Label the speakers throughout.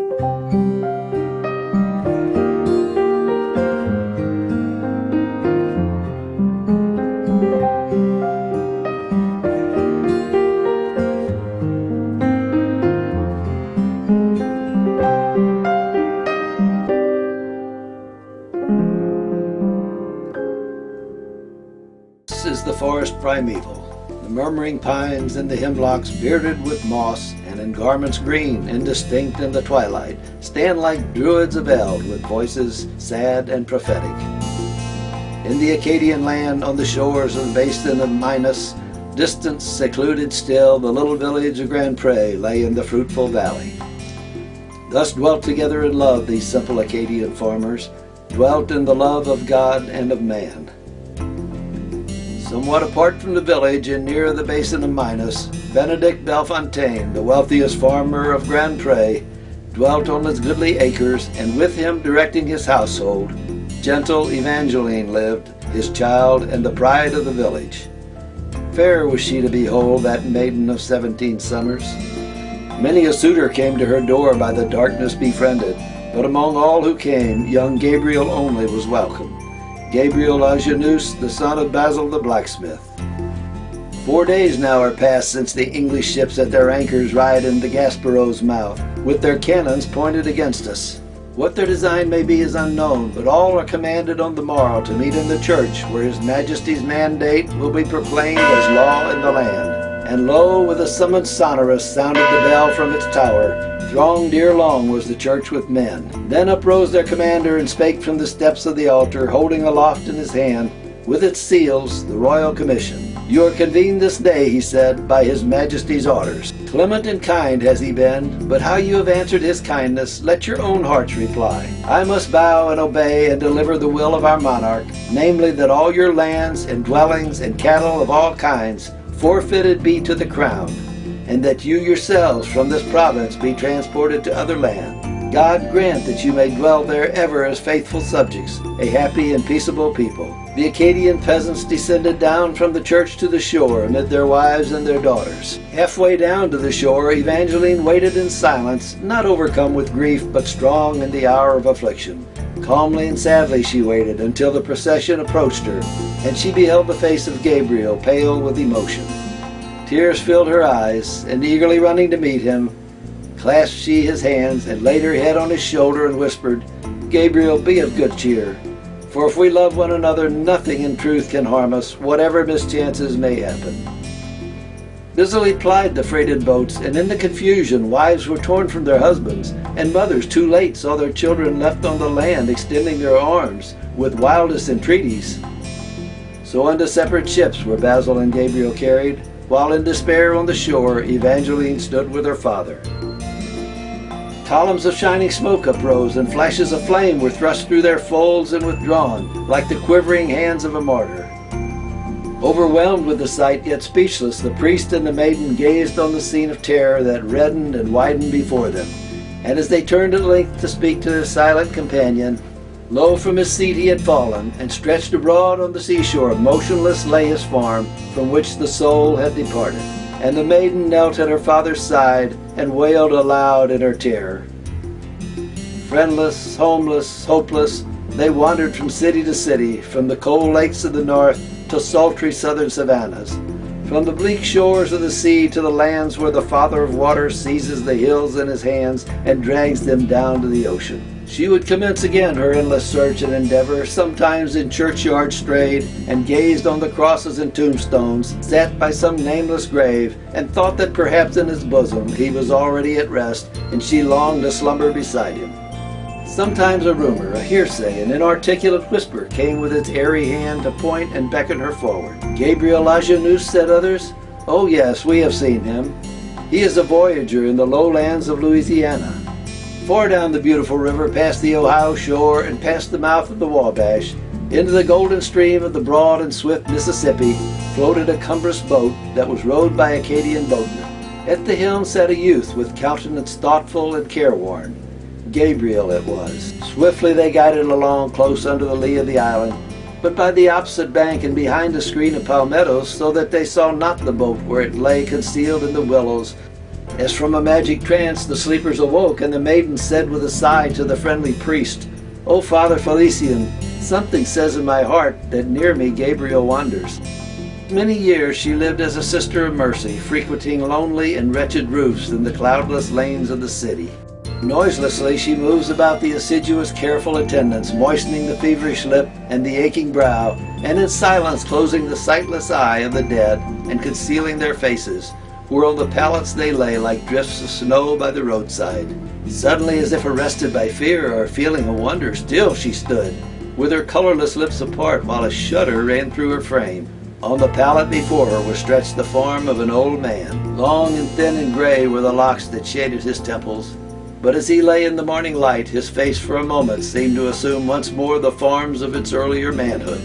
Speaker 1: Is the forest primeval, the murmuring pines and the hemlocks bearded with moss and in garments green, indistinct in the twilight, stand like druids of eld with voices sad and prophetic. In the Acadian land, on the shores of the basin of Minas, distant, secluded still, the little village of Grand Pre lay in the fruitful valley. Thus dwelt together in love these simple Acadian farmers, dwelt in the love of God and of man. Somewhat apart from the village and near the basin of Minas, Benedict Bellefontaine, the wealthiest farmer of Grand Pre, dwelt on his goodly acres, and with him directing his household, gentle Evangeline lived, his child and the pride of the village. Fair was she to behold, that maiden of 17 summers. Many a suitor came to her door by the darkness befriended, but among all who came, young Gabriel only was welcome. Gabriel Lajeunesse, the son of Basil the blacksmith. 4 days now are past since the English ships at their anchors ride in the Gaspereau's mouth, with their cannons pointed against us. What their design may be is unknown, but all are commanded on the morrow to meet in the church, where His Majesty's mandate will be proclaimed as law in the land. And lo, with a summons sonorous sounded the bell from its tower. Thronged ere long was the church with men. Then uprose their commander and spake from the steps of the altar, holding aloft in his hand, with its seals, the royal commission. You are convened this day, he said, by His Majesty's orders. Clement and kind has he been, but how you have answered his kindness, let your own hearts reply. I must bow and obey and deliver the will of our monarch, namely that all your lands and dwellings and cattle of all kinds forfeited be to the crown, and that you yourselves from this province be transported to other land. God grant that you may dwell there ever as faithful subjects, a happy and peaceable people. The Acadian peasants descended down from the church to the shore amid their wives and their daughters. Halfway down to the shore, Evangeline waited in silence, not overcome with grief, but strong in the hour of affliction. Calmly and sadly she waited until the procession approached her, and she beheld the face of Gabriel, pale with emotion. Tears filled her eyes, and eagerly running to meet him, clasped she his hands and laid her head on his shoulder and whispered, Gabriel, be of good cheer, for if we love one another, nothing in truth can harm us, whatever mischances may happen. Busily plied the freighted boats, and in the confusion wives were torn from their husbands, and mothers too late saw their children left on the land extending their arms with wildest entreaties. So unto separate ships were Basil and Gabriel carried, while in despair on the shore Evangeline stood with her father. Columns of shining smoke uprose, and flashes of flame were thrust through their folds and withdrawn, like the quivering hands of a martyr. Overwhelmed with the sight, yet speechless, the priest and the maiden gazed on the scene of terror that reddened and widened before them. And as they turned at length to speak to their silent companion, lo, from his seat he had fallen, and stretched abroad on the seashore motionless lay his form, from which the soul had departed. And the maiden knelt at her father's side, and wailed aloud in her terror. Friendless, homeless, hopeless, they wandered from city to city, from the cold lakes of the north to sultry southern savannas, from the bleak shores of the sea to the lands where the Father of Waters seizes the hills in his hands and drags them down to the ocean. She would commence again her endless search and endeavor, sometimes in churchyards strayed, and gazed on the crosses and tombstones, sat by some nameless grave, and thought that perhaps in his bosom he was already at rest, and she longed to slumber beside him. Sometimes a rumor, a hearsay, an inarticulate whisper came with its airy hand to point and beckon her forward. Gabriel Lajeunesse, said others. Oh yes, we have seen him. He is a voyager in the lowlands of Louisiana. Far down the beautiful river, past the Ohio shore and past the mouth of the Wabash, into the golden stream of the broad and swift Mississippi, floated a cumbrous boat that was rowed by Acadian boatmen. At the helm sat a youth with countenance thoughtful and careworn. Gabriel it was. Swiftly they guided along close under the lee of the island, but by the opposite bank and behind a screen of palmettos, so that they saw not the boat where it lay concealed in the willows, As from a magic trance the sleepers awoke, and the maiden said with a sigh to the friendly priest, "O Father Felician, something says in my heart that near me Gabriel wanders." Many years she lived as a sister of mercy, frequenting lonely and wretched roofs in the cloudless lanes of the city. Noiselessly she moves about the assiduous, careful attendants, moistening the feverish lip and the aching brow, and in silence closing the sightless eye of the dead and concealing their faces, where on the pallets they lay like drifts of snow by the roadside. Suddenly, as if arrested by fear or a feeling of wonder, still she stood, with her colorless lips apart, while a shudder ran through her frame. On the pallet before her was stretched the form of an old man. Long and thin and gray were the locks that shaded his temples, but as he lay in the morning light, his face for a moment seemed to assume once more the forms of its earlier manhood.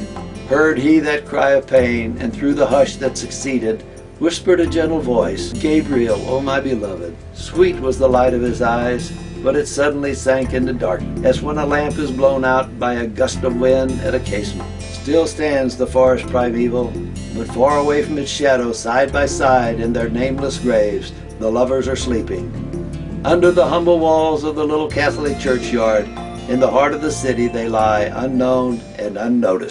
Speaker 1: Heard he that cry of pain, and through the hush that succeeded, whispered a gentle voice, "Gabriel, O my beloved." Sweet was the light of his eyes, but it suddenly sank into darkness, as when a lamp is blown out by a gust of wind at a casement. Still stands the forest primeval, but far away from its shadow, side by side in their nameless graves, the lovers are sleeping. Under the humble walls of the little Catholic churchyard, in the heart of the city, they lie unknown and unnoticed.